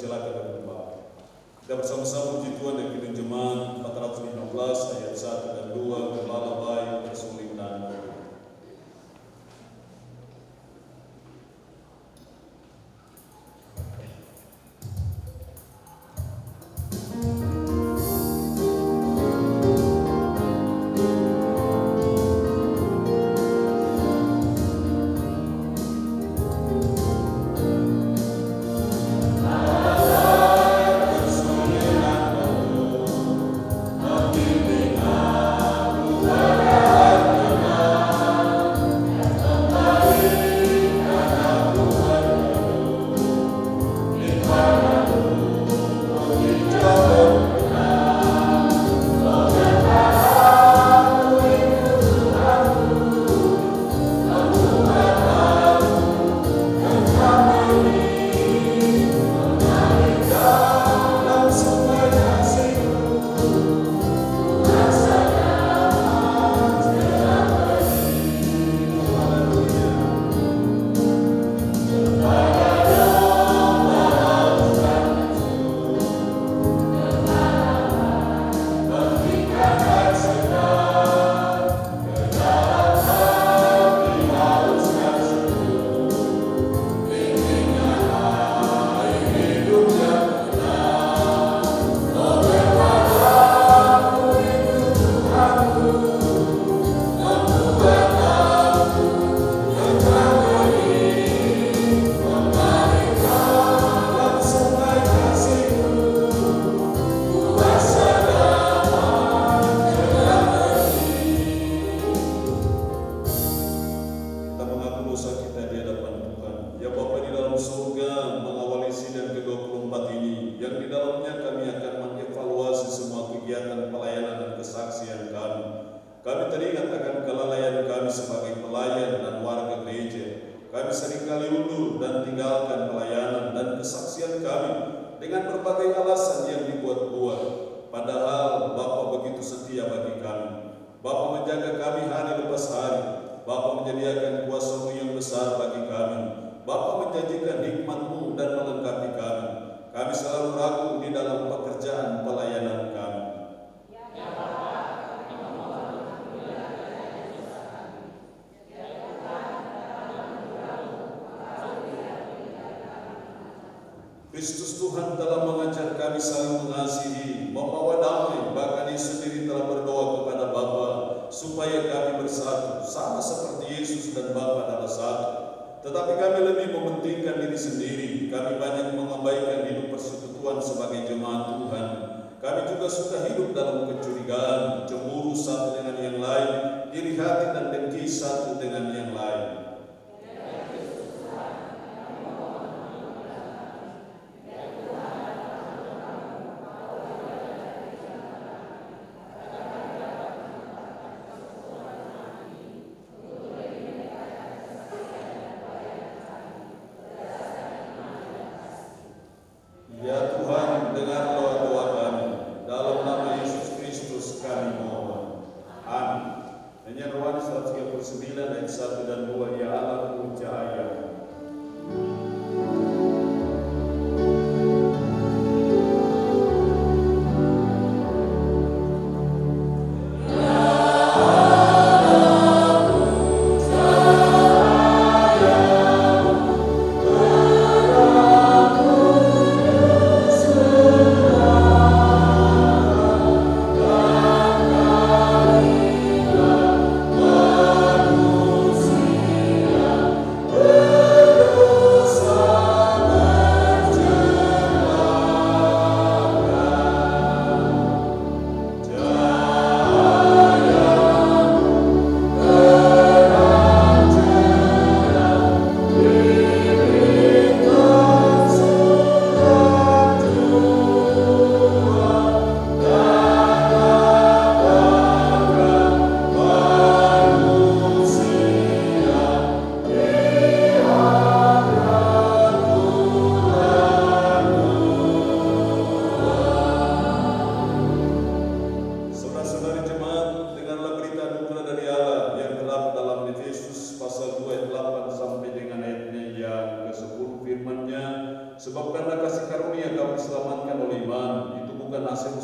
dipersilakan dengan Bapak. Kita bersama-sama puji Tuhan dan Kidung Jemaat 415 ayat 1 dan 2 berlalai bersuling dan berdoa. Kami teringat akan kelalaian kami sebagai pelayan dan warga gereja. Kami seringkali undur dan tinggalkan pelayanan dan kesaksian kami dengan berbagai alasan yang dibuat-buat. Padahal Bapa begitu setia bagi kami. Bapa menjaga kami hari lepas hari. Bapa menyediakan kuasa-Mu yang besar bagi kami. Bapa menjanjikan hikmat-Mu dan melengkapi kami. Kami selalu ragu di dalam pekerjaan pelayanan kami. Kristus Tuhan telah mengajar kami saling mengasihi, membawa damai, bahkan Ia sendiri telah berdoa kepada Bapa supaya kami bersatu, sama seperti Yesus dan Bapa adalah satu. Tetapi kami lebih mementingkan diri sendiri. Kami banyak mengabaikan hidup persekutuan sebagai jemaat Tuhan. Kami juga suka hidup dalam kecurigaan, cemburu satu dengan yang lain, iri hati dan dengki satu dengan yang lain. Ya Tuhan, dengar doa-doa kami. Dalam nama Yesus Kristus kami mohon. Amin. Nyanyian rohani 139 ayat 1 dan 2.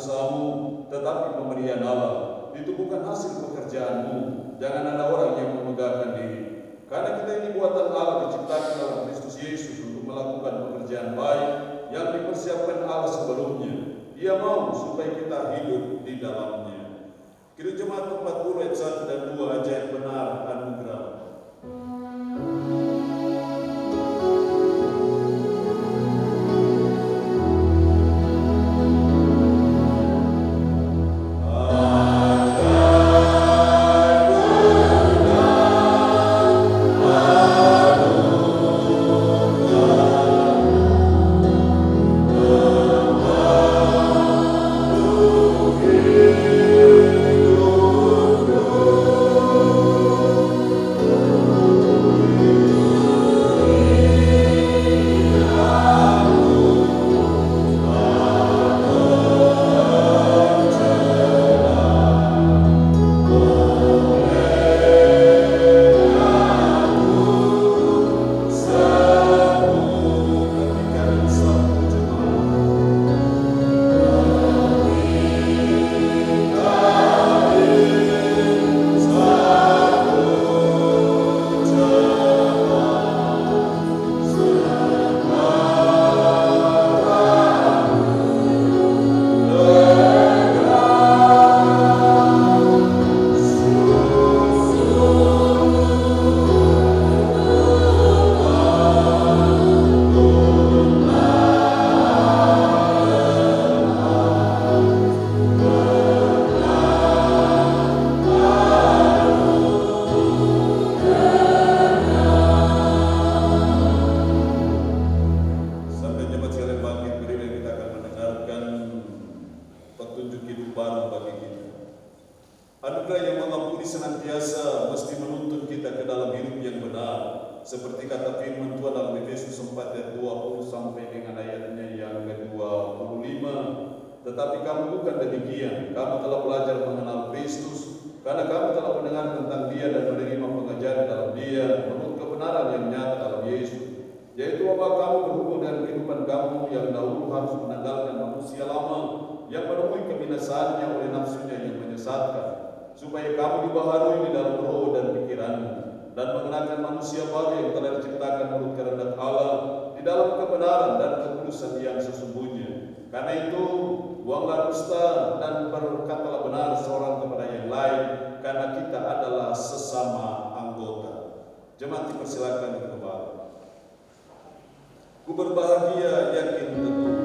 usahamu, tetapi pemberian Allah. Itu bukan hasil pekerjaanmu. Jangan ada orang yang memegahkan diri. Karena kita ini buatan Allah, diciptakan dalam Kristus Yesus untuk melakukan pekerjaan baik yang dipersiapkan Allah sebelumnya. Dia mau supaya kita hidup di dalamnya. Kira Jemaat 40 ayat 1 dan 2, ajaib benar anugerah. Anugerah yang mengampuni senantiasa mesti menuntun kita ke dalam hidup yang benar. Seperti kata firman Tuhan dalam Efesus 4 ayat 20 sampai dengan ayatnya yang ke-25. Tetapi kamu bukan demikian. Kamu telah belajar mengenal Kristus, karena kamu telah mendengar tentang Dia dan menerima pengajaran dalam Dia menurut kebenaran yang nyata dalam Yesus. Yaitu bahwa kamu berhubung dengan kehidupan kamu yang dahulu harus menanggalkan manusia lama yang menemui kebinasaannya oleh nafsunya yang menyesatkan, supaya kamu dibaharui di dalam roh dan pikiranmu, dan mengenakan manusia baru yang telah diciptakan menurut kehendak Allah di dalam kebenaran dan kekudusan yang sesungguhnya. Karena itu, buanglah dusta dan berkatalah benar seorang kepada yang lain, karena kita adalah sesama anggota. Jemaat dipersilakan untuk kembali. Ku berbahagia yakin teguh.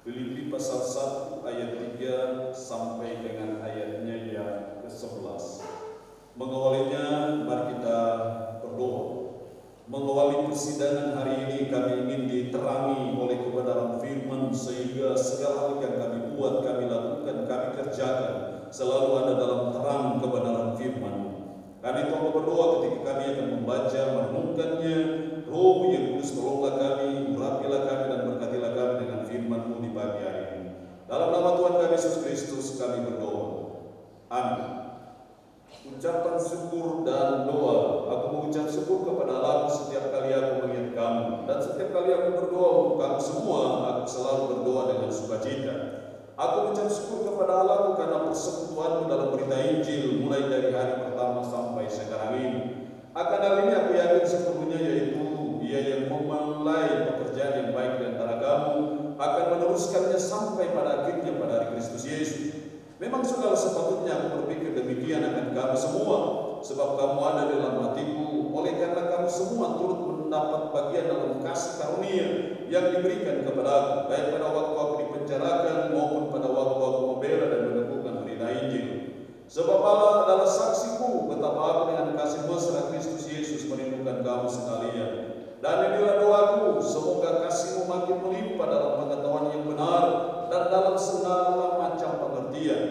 Filipi pasal 1 ayat 3 sampai dengan ayatnya yang ke-11. Mengawalinya, mari kita berdoa. Mengawali persidangan hari ini, kami ingin diterangi oleh kebenaran firman, sehingga segala hal yang kami buat, kami lakukan, kami kerjakan selalu ada dalam terang kebenaran firman. Karena itu aku berdoa ketika kami akan membaca, merenungkannya, Roh yang Kudus tolonglah kami, urapilah kami dan berkatilah kami dengan firman-Mu di pagi hari ini. Dalam nama Tuhan kami Yesus Kristus kami berdoa. Amin. Ucapan syukur dan doa. Aku mengucap syukur kepada Allah setiap kali aku mengingat kamu, dan setiap kali aku berdoa untuk kamu semua, aku selalu berdoa dengan sukacita. Aku mengucap syukur kepada Allah karena persekutuanmu dalam berita Injil mulai dari hari pertama sampai sekarang ini. Akan hal ini aku yakin sepenuhnya, yaitu Dia yang memulai pekerjaan yang baik di antara kamu akan meneruskannya sampai pada akhirnya pada hari Kristus Memang saudara, sepatutnya aku berpikir demikian akan kamu semua, sebab kamu ada dalam hatiku, oleh karena kamu semua turut mendapat bagian dalam kasih karunia yang diberikan kepadaku, baik pada waktu aku dipenjarakan maupun pada waktu aku membela dan meneguhkan berita Injil. Sebab Allah adalah saksiku betapa aku dengan kasih mesra Kristus Yesus merindukan kamu sekalian. Dan inilah doaku, semoga kasihmu makin melimpah dalam pengetahuan yang benar dan dalam segala macam pengertian,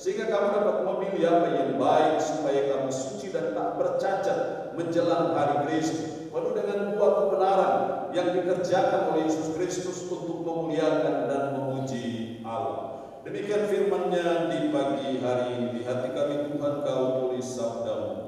sehingga kamu dapat memilih apa yang baik, supaya kamu suci dan tak bercacat menjelang hari Kristus, penuh dengan buah kebenaran yang dikerjakan oleh Yesus Kristus untuk memuliakan dan memuji Allah. Demikian firman-Nya di pagi hari ini. Di hati kami Tuhan Kau tulis sabda-Mu.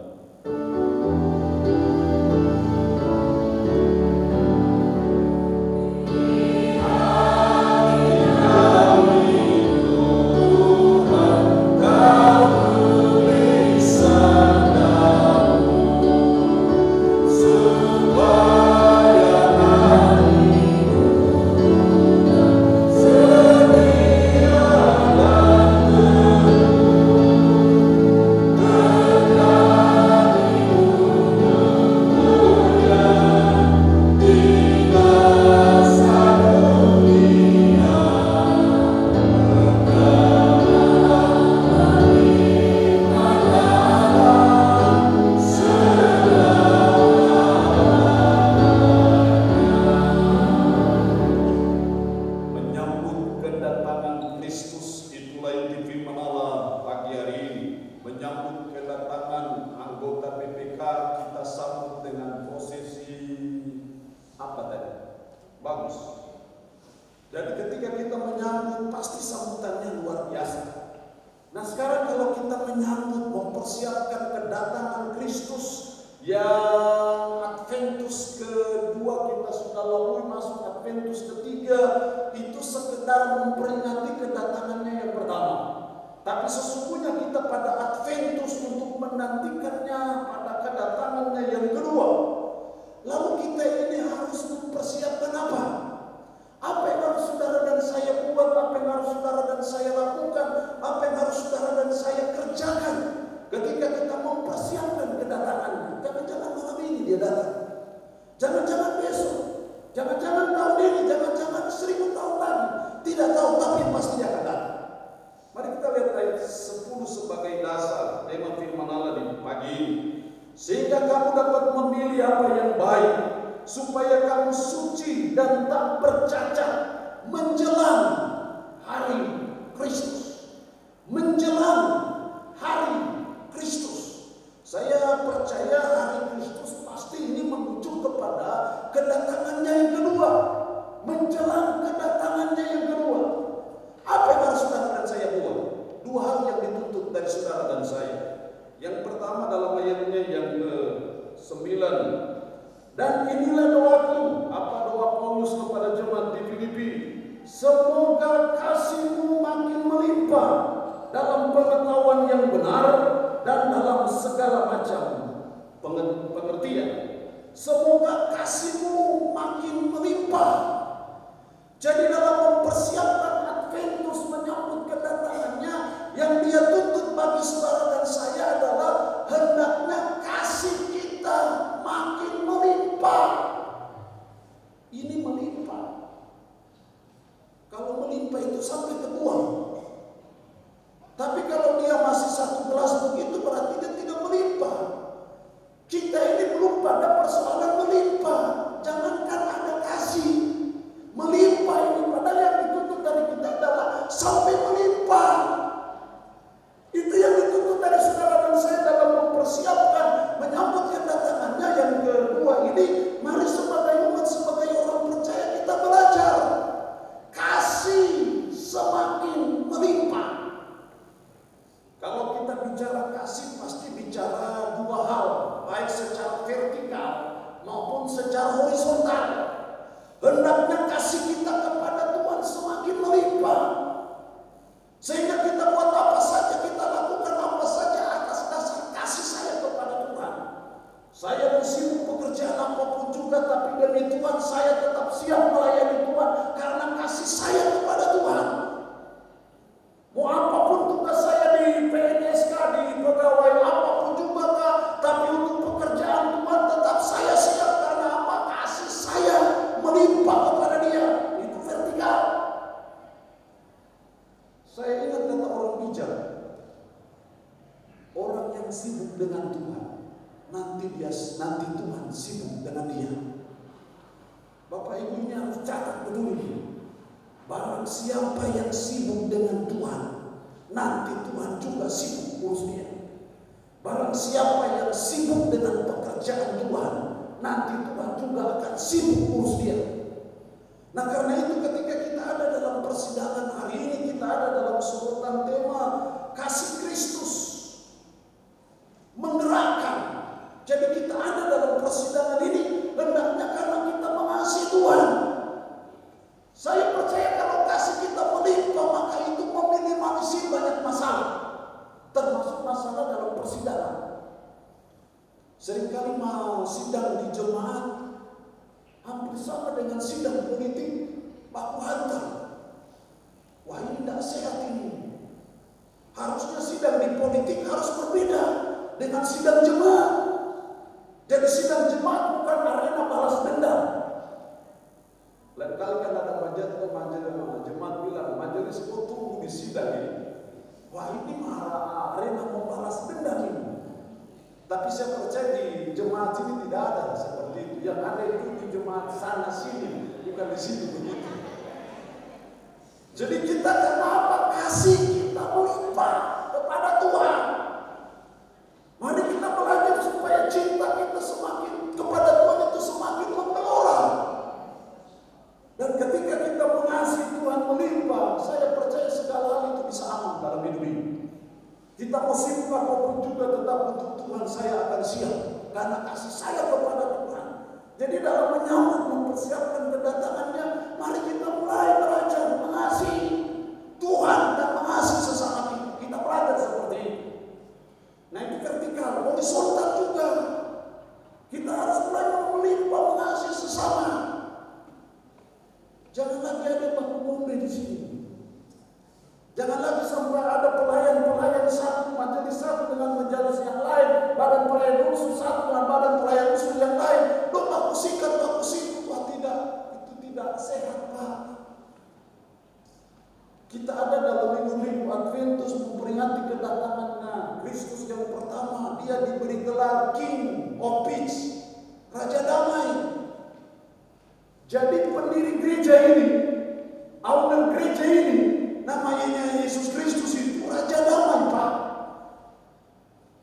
Mau apapun tugas saya ujar, orang yang sibuk dengan Tuhan, nanti Tuhan sibuk dengan dia. Bapak Ibu ini harus catat betul ini. Barang siapa yang sibuk dengan Tuhan, nanti Tuhan juga sibuk urus dia. Barang siapa yang sibuk dengan pekerjaan Tuhan, nanti Tuhan juga akan sibuk urus dia. Nah, karena itu ketika kita ada dalam persidangan hari ini, kita ada dalam sorotan tema kasih Kristus menggerakkan. Jadi kita ada dalam persidangan ini hendaknya karena kita mengasihi Tuhan. Saya percaya kalau kasih kita melimpah, maka itu meminimalisir banyak masalah, termasuk masalah dalam persidangan. Seringkali mau sidang di jemaat hampir sama dengan sidang politik, baku hantam. Wah, ini tidak sehat ini. Harusnya sidang di politik harus berbeda dengan sidang jemaat. Jadi sidang jemaat bukan arena balas dendam. Lain kali kan ada jemaat bilang, majelis kok tunggu di sidang ini. Wah, ini arena membalas dendam ini. Tapi saya percaya di jemaat ini tidak ada seperti itu. Yang ada itu di jemaat sana sini, bukan di sini begitu. Jadi kita kenapa kasih kita melimpah kepada Tuhan? Mari kita belajar supaya cinta kita semakin kepada Tuhan itu semakin menggelora. Dan ketika kita mengasihi Tuhan melimpah, saya percaya segala hal itu bisa aman dalam hidup ini. Kita mau sibuk apapun juga tetap untuk Tuhan saya akan siap karena kasih saya kepada Tuhan. Jadi dalam menyambut mempersiapkan kedatangannya, mari kita mulai belajar mengasihi Tuhan dan mengasihi sesama kita. Kita belajar seperti ini. Nah, itu ketika horizontal juga kita harus mulai melimpah mengasihi sesama. Jangan lagi ada baku ngombe di sini. Jangan lagi sampai ada pelayan satu, majelis satu dengan majelis yang lain, badan pelayan khusus satu dengan badan pelayan khusus yang lain. Loh, baku sikat. Wah, tidak, itu tidak sehat, Pak. Kita ada dalam minggu-minggu Adventus memperingati kedatangannya Kristus yang pertama. Dia diberi gelar King of Peace, Raja Damai. Jadi pendiri gereja ini, owner gereja ini, namanya Yesus Kristus itu Raja Damai, Pak.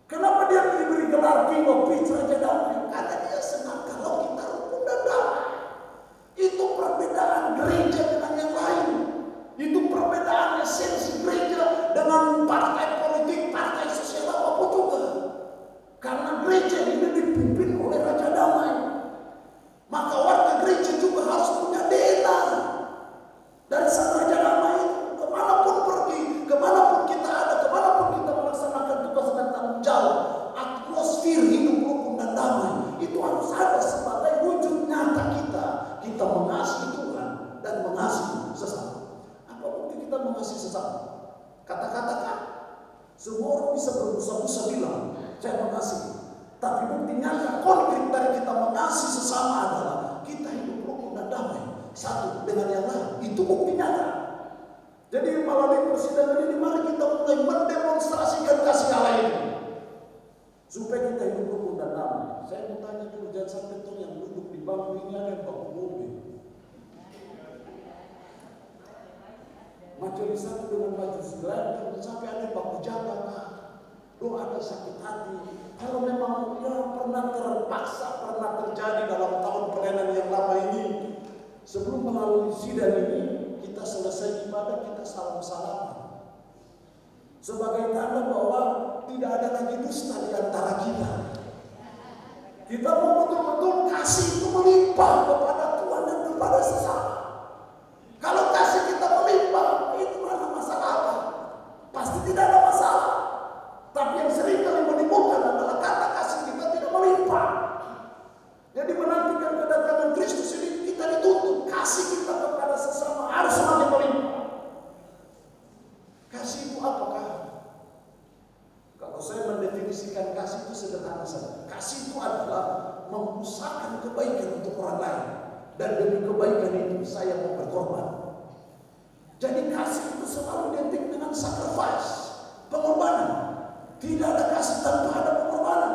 Kenapa dia diberi gelar King of Peace, Raja Damai? Karena dia senang kalau kita rukun dan damai. Itu perbedaan gereja dengan yang lain. Itu perbedaan esensi gereja dengan partai politik, partai sosial apapun juga. Karena gereja ini dipimpin oleh Raja Damai. Maka warga gereja juga harus punya DNA dari sang Raja Damai itu. Kemanapun pergi, kemanapun kita ada, kemanapun kita melaksanakan tugas dan tanggung jawab, atmosfer hidup rukun dan damai itu harus ada sebagai wujud nyata kita mengasihi Tuhan dan mengasihi sesama. Apa bukti kita mengasihi sesama? Kata-kata semua orang bisa berbusa-busa bilang saya mengasihi, tapi bukti nyata konkret dari kita mengasihi sesama adalah kita hidup rukun dan damai satu dengan yang lain. Itu bukti nyata. Jadi melalui persidangan ini mari kita mulai mendemonstrasikan kasih Allah itu supaya kita hidup rukun dan damai. Saya mau tanya dulu, jangan sampai tuh yang duduk di bangku ini ada yang baku ngombe. Majelis satu dengan majelis lain sampai ada yang baku jaga, Pak. Lu ada sakit hati. Kalau memang pernah terpaksa, pernah terjadi dalam tahun pelayanan yang lama ini, sebelum melalui sidang ini, kita selesai ibadah, kita salam-salaman. Sebagai tanda bahwa tidak ada lagi dusta di antara kita. Kita mau betul-betul kasih itu melimpah kepada Tuhan dan kepada sesama. Kalau kasih kita melimpah, itu ada masalah apa? Pasti tidak ada masalah. Tapi yang sering kali menimbulkan adalah kata kasih kita tidak melimpah. Jadi menantikan kedatangan Kristus ini kita dituntut kasih kita kepada sesama harus semakin melimpah. Kasih itu apakah? Kalau saya mendefinisikan kasih itu sederhana saja. Kasih itu adalah mengusahakan kebaikan untuk orang lain, dan demi kebaikan itu saya mau berkorban. Jadi kasih itu selalu identik dengan sacrifice. pengorbanan. Tidak ada kasih tanpa ada pengorbanan.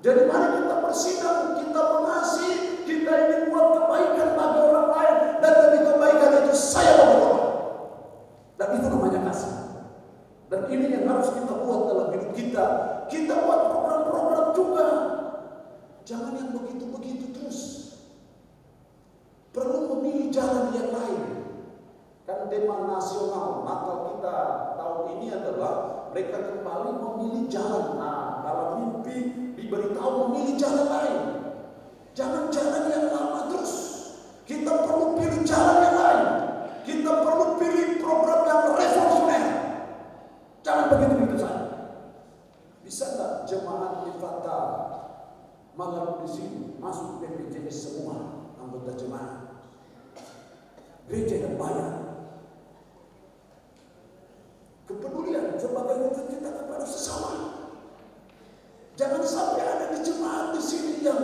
Jadi mari kita bersidang, kita mengasihi, kita ingin buat kebaikan bagi orang lain, dan demi kebaikan itu saya mau berkorban. Dan itu namanya kasih. Dan ini yang harus kita buat dalam hidup kita. Kita buat program-program juga. Jangan yang begitu-begitu terus. Perlu memilih jalan yang lain. Kan tema nasional Natal kita tahun ini adalah mereka kembali memilih jalan. Nah, dalam mimpi diberitahu memilih jalan lain. Jangan jalan yang lama terus. Kita perlu pilih jalan yang lain. Kita perlu pilih program yang revolusioner. Jangan begitu-begitu saja. Bisa nggak jemaat Ifata malam di sini masuk BPJS semua anggota jemaat? Gereja yang bayar. Kepedulian sebagai wujud kita kepada sesama. Jangan sampai ada di jemaat di sini yang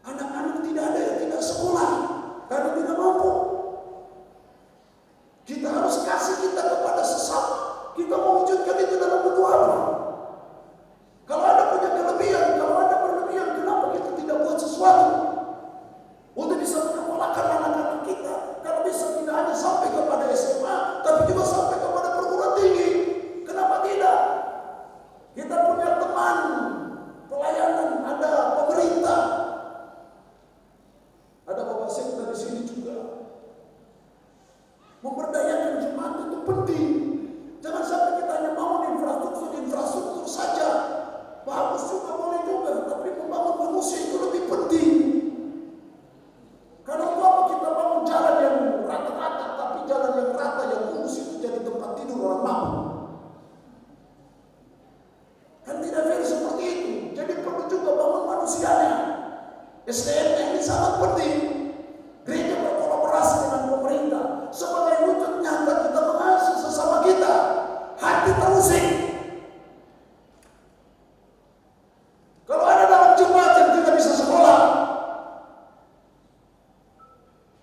anak-anak tidak ada yang tidak sekolah karena tidak mampu. Kita harus kasih kita kepada sesama. Kita mewujudkan itu dalam bentuk apa? Kalau ada punya kelebihan, kalau ada berlebihan, kenapa kita tidak buat sesuatu untuk bisa menyekolahkan anak-anak kita? Kalau bisa tidak hanya sampai kepada SMA, tapi juga sampai kepada perguruan tinggi. Kenapa tidak? Kita punya teman pelayanan, ada pemerintah, ada Bapak Sekda di sini juga. Memberdayakan jemaat itu penting. Jangan sampai kita hanya bangun infrastruktur saja. Bagus juga, boleh juga, tapi membangun manusia itu lebih penting. Karena apa kita bangun jalan yang rata-rata, tapi jalan yang rata yang mulus itu jadi tempat tidur orang mampu. Kan tidak fair seperti itu. Jadi perlu juga bangun manusianya. SDM ini sangat penting. Gereja berkolaborasi dengan pemerintah sebagai wujud nyata kita mengasihi sesama kita. Hati terusik. Kalau ada dalam jemaat yang tidak bisa sekolah,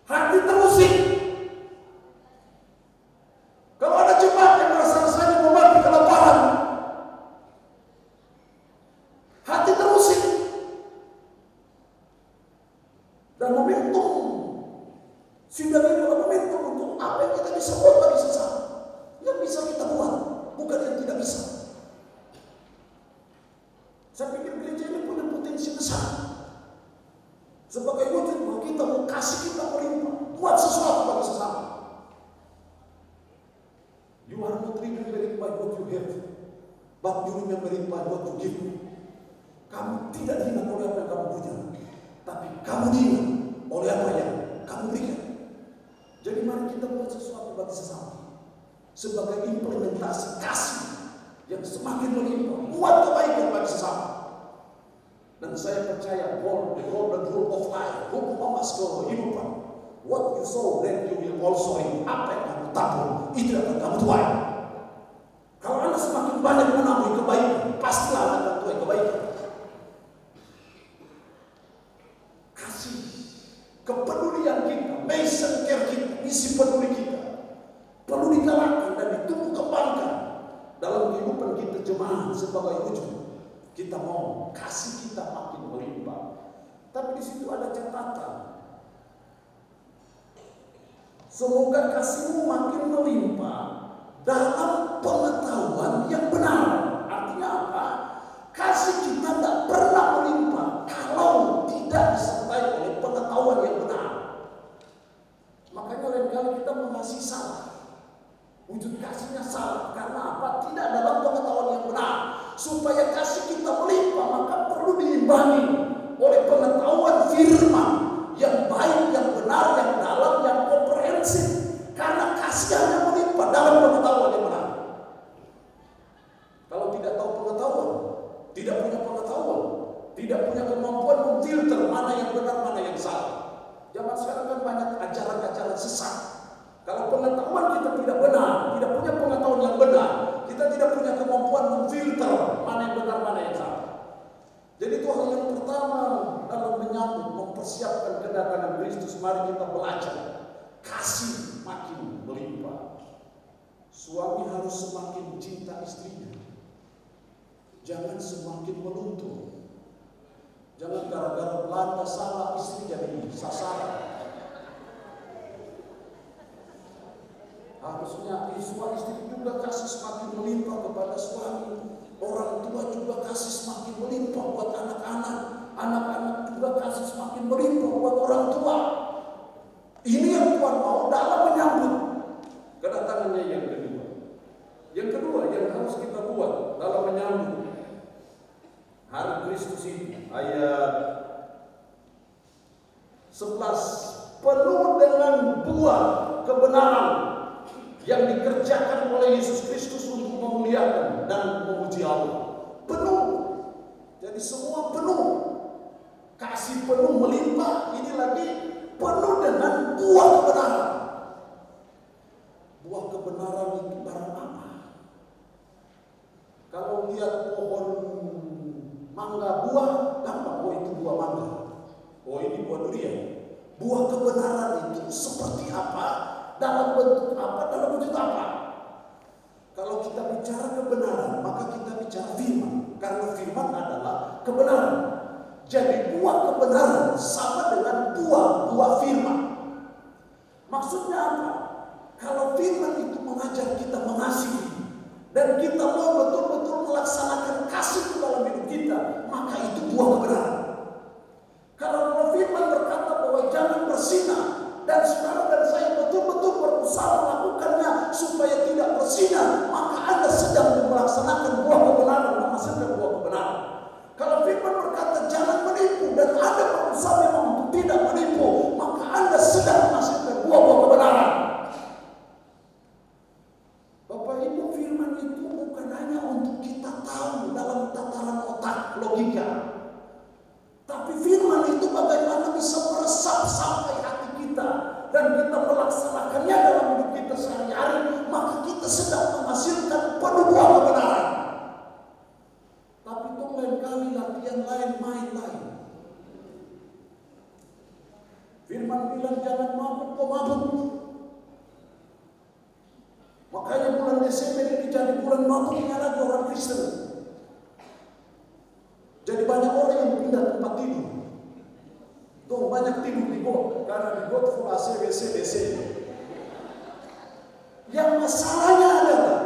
hati terusik. Kalau ada jemaat yang merasa-rasanya membagi kelaparan, hati terusik. Dan momentum sidang ini adalah momentum untuk apa yang kita bisa buat bagi sesama. Yang bisa kita buat, bukan yang tidak bisa. Saya pikir gereja ini punya potensi besar. Sebagai wujud bahwa kita mau kasih, kita melimpah, buat sesuatu bagi sesama. You are not remembering by what you have, but you remembering by what you give. Kamu tidak diingat oleh apa yang kamu punya, tapi kamu diingat oleh apa yang kamu berikan. Jadi mari kita buat sesuatu bagi sesama sebagai implementasi kasih yang semakin melimpah, buat kebaikan bagi sesama. Dan saya percaya the golden rule of life, hukum emas kehidupan. What you sow, then you will also reap. Apa yang kamu tabur, itu akan kamu tuai. Kalau Anda semakin banyak menabur kebaikan, pastilah Anda akan tuai kebaikan. Kasih, kepedulian kita, mission care kita, misi peduli kita perlu digalakkan dan ditumbuh kembangkan dalam kehidupan kita jemaat sebagai wujud. Kita mau kasih kita makin melimpah. Tapi di situ ada catatan. Semoga kasihmu makin melimpah dalam pengetahuan yang benar. Artinya apa? Kasih kita tidak pernah melimpah kalau tidak disertai oleh pengetahuan yang benar. Makanya lain kali kita mengasihi salah. Wujud kasihnya salah. Karena apa? Tidak dalam pengetahuan yang benar. Supaya kasih kita melimpah, maka perlu diimbangi oleh pengetahuan firman yang baik, yang benar, yang dalam, yang komprehensif. Karena kasih hanya melimpah dalam pengetahuan yang benar. Kalau tidak tahu pengetahuan, tidak punya pengetahuan, tidak punya kemampuan memfilter mana yang benar, mana yang salah. Zaman sekarang kan banyak ajaran-ajaran sesat. Kalau pengetahuan kita tidak benar, tidak punya pengetahuan yang benar, kita tidak punya kemampuan memfilter mana yang benar, mana yang salah. Jadi itu hal yang pertama dalam menyambut, mempersiapkan kedatangan Kristus. Mari kita belajar kasih makin melimpah. Suami harus semakin cinta istrinya. Jangan semakin meluntur. Jangan gara-gara Belanda salah istri jadi sasaran. Harusnya istri juga kasih semakin melimpah kepada suami. Orang tua juga kasih semakin melimpah buat anak-anak. Anak-anak juga kasih semakin melimpah buat orang tua. Ini yang Tuhan mau dalam menyambut kedatangannya yang kedua. Yang kedua yang harus kita buat dalam menyambut hari Kristus ini, ayat 11, penuh dengan buah kebenaran yang dikerjakan oleh Yesus Kristus untuk memuliakan dan memuji Allah. Penuh. Jadi semua penuh. Kasih penuh melimpah, ini lagi penuh dengan buah kebenaran. Buah kebenaran itu barang apa? Kalau lihat pohon mangga buah, gampang, oh itu buah mangga. Oh ini buah durian. Buah kebenaran itu seperti apa? Dalam bentuk apa? Dalam wujud apa? Kalau kita bicara kebenaran, maka kita bicara firman. Karena firman adalah kebenaran. Jadi buah kebenaran sama dengan buah firman. Maksudnya apa? Kalau firman itu mengajar kita mengasihi dan kita mau betul-betul melaksanakan kasih itu dalam hidup kita, maka itu buah kebenaran. Kalau firman berkata bahwa jangan bersinah dan saudara dan saya betul-betul berusaha melakukannya supaya tidak bersinah, maka Anda sedang melaksanakan buah kebenaran, menghasilkan buah kebenaran. Kalau firman berkata jangan menipu dan Anda berusaha memang untuk tidak menipu, maka Anda sedang menghasilkan buah-buah kebenaran. Bapak Ibu, firman itu bukan hanya untuk kita tahu dalam tataran otak logika, tapi firman itu bagaimana bisa meresap sampai hati kita dan kita melaksanakannya dalam hidup kita sehari-hari, maka kita sedang menghasilkan penuh buah kebenaran. Tapi itu lain kali latihan lain, main lain. Firman bilang jangan mabuk, kok mabuk. Makanya bulan Desember ini jadi bulan mabuknya lagi orang Kristen. Jadi banyak orang yang pindah tempat tidur. Tuh banyak tidur di got, karena di got full AC, WC, DC. Yang masalahnya adalah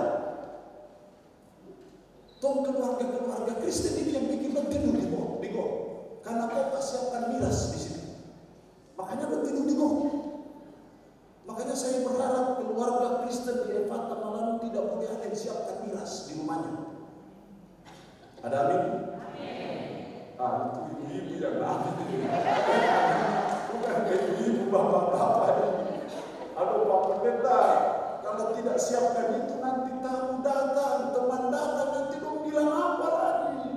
tuh keluarga Kristen ini yang bikin lo tidur di got. Karena kau tak siapkan miras di sini. Makanya lo tidur di got. Makanya saya berharap keluarga Kristen di Efata Malam tidak boleh ada yang siapkan miras di rumahnya. Ada amin? Itu ibu-ibu yang amin. Bukan ibu-ibu, bapak-bapak. Aduh Pak Pendeta, kalau tidak siapkan itu nanti tamu datang, teman datang, nanti dong bilang apa lagi?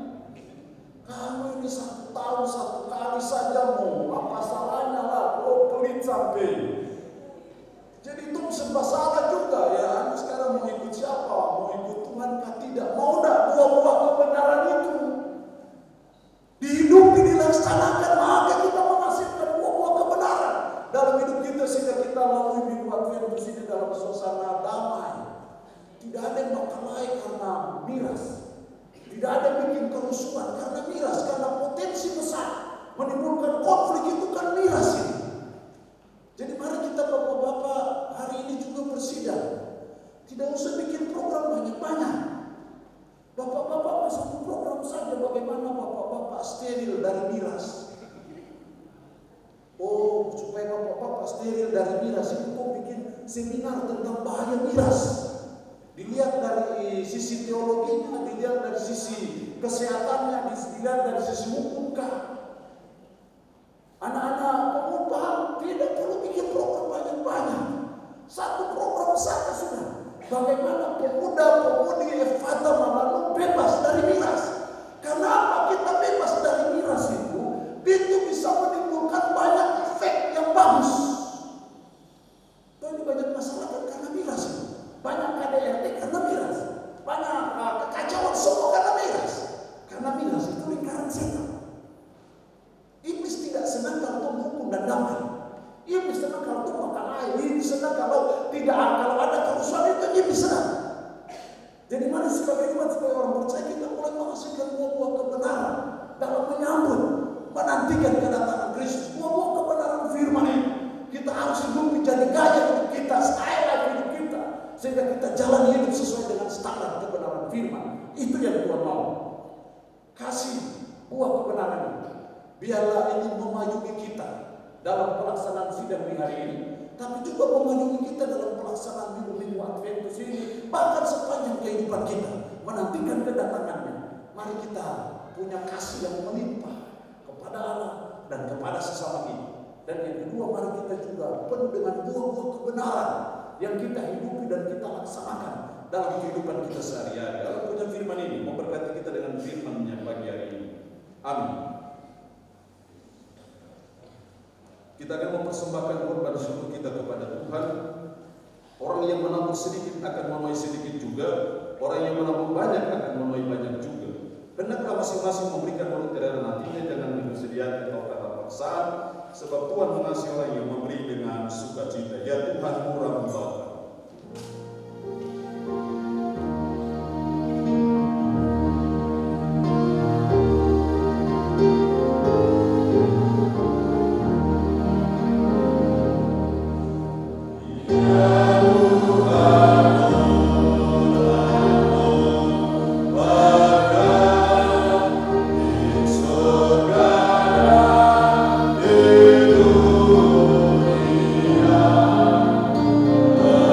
Kamu ini 1 tahun 1 kali saja mau, apa salahnya lah? Oh pelit sampai. Jadi itu serba salah juga ya. Anda sekarang mau ikut siapa? Mau ikut Tuhan kah tidak? Mau enggak buah-buah kebenaran itu dihidupi, dilaksanakan, maka kita menghasilkan buah-buah kebenaran dalam hidup kita sehingga kita melalui minggu Advent ini dalam suasana damai. Tidak ada yang berkelahi karena miras. Tidak ada yang bikin kerusuhan karena miras, karena potensi besar menimbulkan konflik itu kan miras ini. Jadi mari kita bapak-bapak hari ini juga bersidang. Tidak usah bikin program banyak-banyak. Bapak-bapak satu program saja bagaimana bapak-bapak steril dari miras. Oh, supaya bapak-bapak steril dari miras itu mau bikin seminar tentang bahaya miras. Dilihat dari sisi teologinya, dilihat dari sisi kesehatannya, dilihat dari sisi hukumkah. Anak-anak pengupahan tidak perlu bikin program banyak-banyak. Satu program saja sudah. Bagaimana pemuda-pemudi Efata Manado bebas dari miras. Kenapa kita bebas dari miras itu bisa menimbulkan banyak efek yang bagus. Tapi banyak masalah karena miras itu. Banyak KDRT karena miras. Banyak kekacauan semua karena miras. Karena miras itu lingkaran setan. Jadi mari sebagai umat, sebagai orang percaya, kita mulai menghasilkan buah-buah kebenaran dalam menyambut, menantikan kedatangan Kristus. Buah-buah kebenaran firman ini kita harus hidup jadi gaya hidup kita, style hidup kita, sehingga kita jalan hidup sesuai dengan standar kebenaran firman. Itu yang Tuhan mau. Kasih buah kebenaran ini. Biarlah ini memayungi kita dalam pelaksanaan sidang di hari ini, tapi juga memayungi kita dalam pelaksanaan minggu-minggu Adventus ini, bahkan sepanjang kehidupan kita menantikan kedatangannya. Mari kita punya kasih yang melimpah kepada Allah dan kepada sesama kita. Dan yang kedua, mari kita juga penuh dengan buah-buah kebenaran yang kita hidupi dan kita laksanakan dalam kehidupan kita sehari-hari. Allah punya firman ini memberkati kita dengan firman-Nya pagi hari ini. Amin. Kita akan mempersembahkan korban syukur kita kepada Tuhan. Orang yang menabur sedikit akan menuai sedikit juga. Orang yang menabur banyak akan menuai banyak juga. Hendaklah masing-masing memberikan menurut keadaan hatinya, jangan disediakan atau kata paksaan, sebab Tuhan mengasihi orang yang memberi dengan sukacita. Ya Tuhan, murah membawa. Oh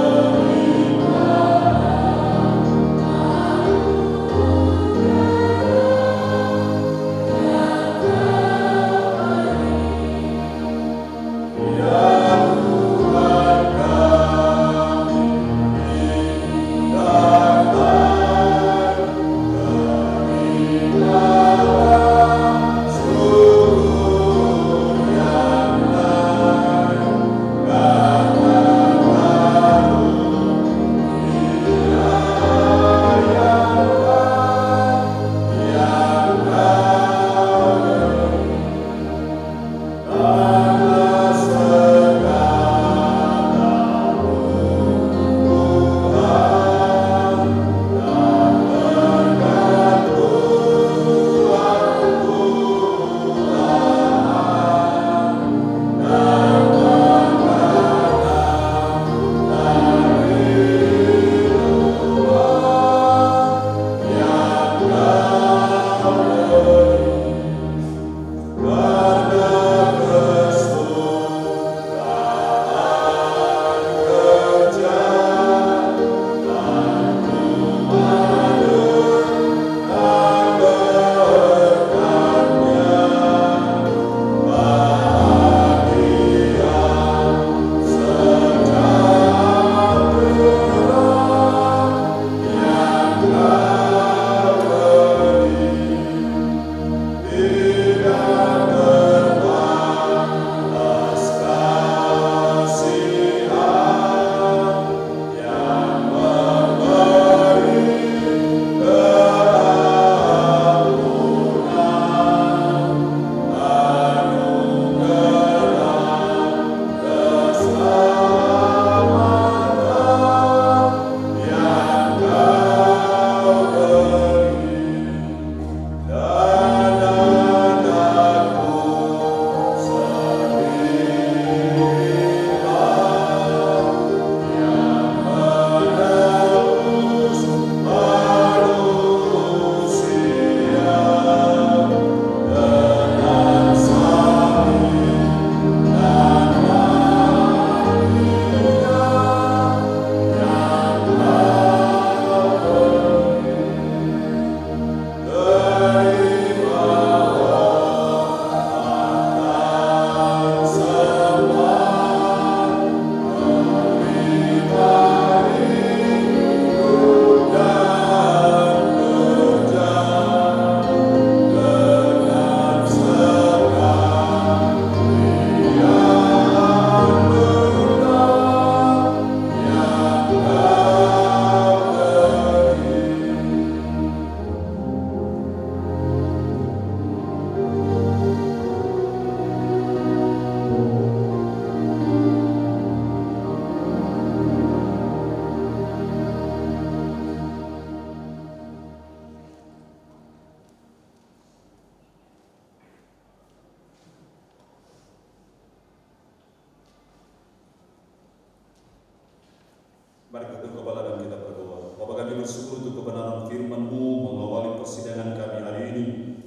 kebenaran firman-Mu mengawali persidangan kami hari ini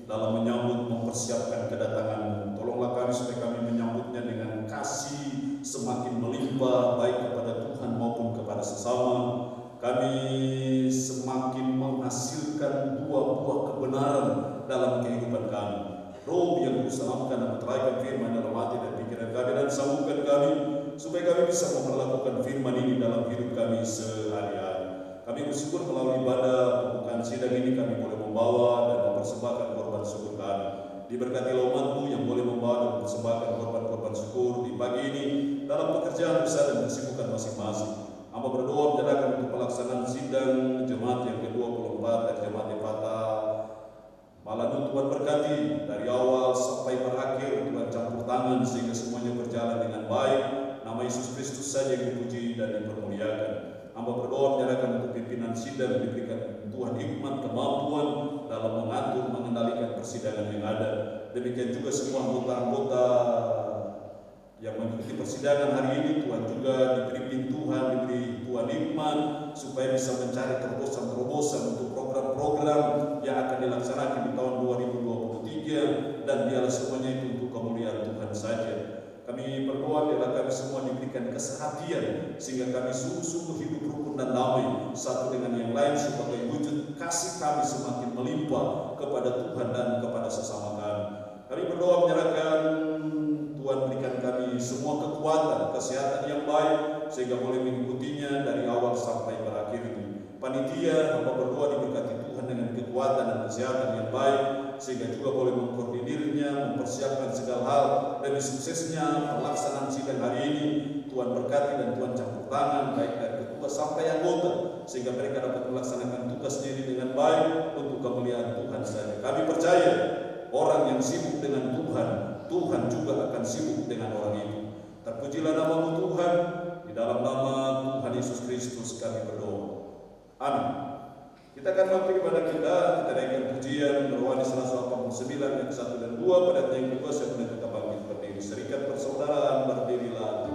dalam menyambut mempersiapkan kedatangan-Mu. Tolonglah kami supaya kami menyambutnya dengan kasih semakin melimpah baik kepada Tuhan maupun kepada sesama. Kami semakin menghasilkan buah-buah kebenaran dalam kehidupan kami. Roh yang kusalamkan dan meteraikan firman dalam hati dan pikiran kami, dan sambungkan kami supaya kami bisa memperlakukan firman ini dalam hidup kami sehari-hari. Kami bersyukur melalui ibadah pembukaan sidang ini kami boleh membawa dan mempersembahkan korban syukur kami. Diberkati umat-Mu yang boleh membawa dan mempersembahkan korban-korban syukur di pagi ini dalam pekerjaan besar dan kesibukan masing-masing. Hamba berdoa menyerahkan untuk pelaksanaan sidang jemaat yang ke-24 dari jemaat Epata Malanu. Tuhan berkati dari awal sampai berakhir, Tuhan campur tangan sehingga semuanya berjalan dengan baik. Nama Yesus Kristus saja yang dipuji dan dipermuliakan. Hamba berdoa menyerahkan untuk pimpinan sidang, diberikan Tuhan hikmat, kemampuan dalam mengatur, mengendalikan persidangan yang ada. Demikian juga semua anggota-anggota yang mengikuti persidangan hari ini, Tuhan juga diberi pintuan, diberi Tuhan hikmat supaya bisa mencari terobosan-terobosan untuk program-program yang akan dilaksanakan di tahun 2023, dan biarlah semuanya itu untuk kemuliaan Tuhan saja. Kami berdoa biarlah kami semua diberikan kesehatian sehingga kami sungguh-sungguh hidup rukun dan damai satu dengan yang lain sebagai wujud kasih kami semakin melimpah kepada Tuhan dan kepada sesama kami. Kami berdoa menyerahkan Tuhan berikan kami semua kekuatan, kesehatan yang baik sehingga boleh mengikutinya dari awal sampai berakhir ini. Panitia, hamba berdoa diberkati Tuhan dengan kekuatan dan kesehatan yang baik sehingga juga boleh mengkoordinirnya, mempersiapkan segala hal demi suksesnya pelaksanaan sidang hari ini. Tuhan berkati dan Tuhan campur tangan baik dari ketua sampai anggota sehingga mereka dapat melaksanakan tugasnya ini dengan baik untuk kemuliaan Tuhan saja. Kami percaya orang yang sibuk dengan Tuhan, Tuhan juga akan sibuk dengan orang itu. Terpujilah nama-Mu Tuhan, di dalam nama Tuhan Yesus Kristus kami berdoa. Amin. Kita akan mengikuti kepada kita naikkan pujian Rohani 189 ayat 1 dan 2. Pada ayat yang kedua saya menuntut kita bangkit berdiri. Serikat persaudaraan, berdirilah.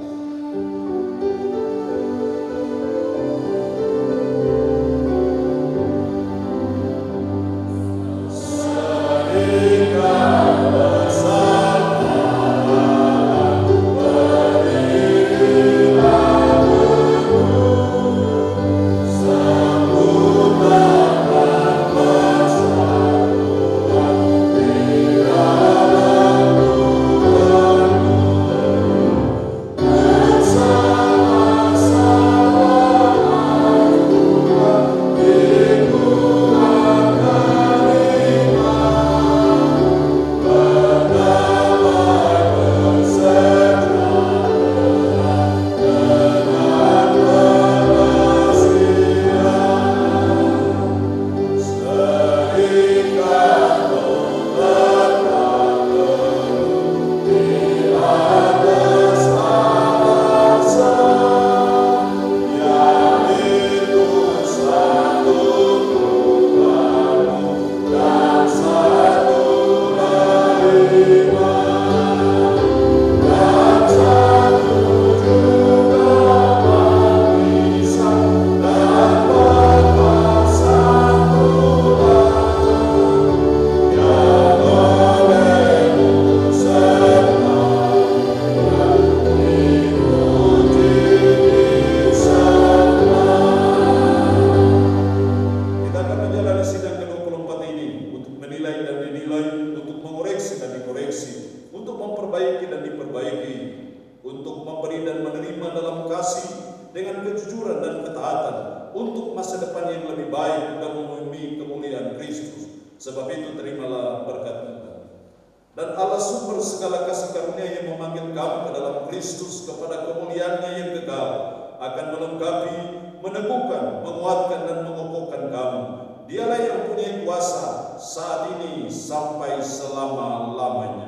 Sebab itu terimalah berkat Tuhan. Dan Allah sumber segala kasih karunia yang memanggil kamu ke dalam Kristus kepada kemuliaan-Nya yang kekal akan melengkapi, meneguhkan, menguatkan dan mengokohkan kamu. Dialah yang punya kuasa saat ini sampai selama-lamanya.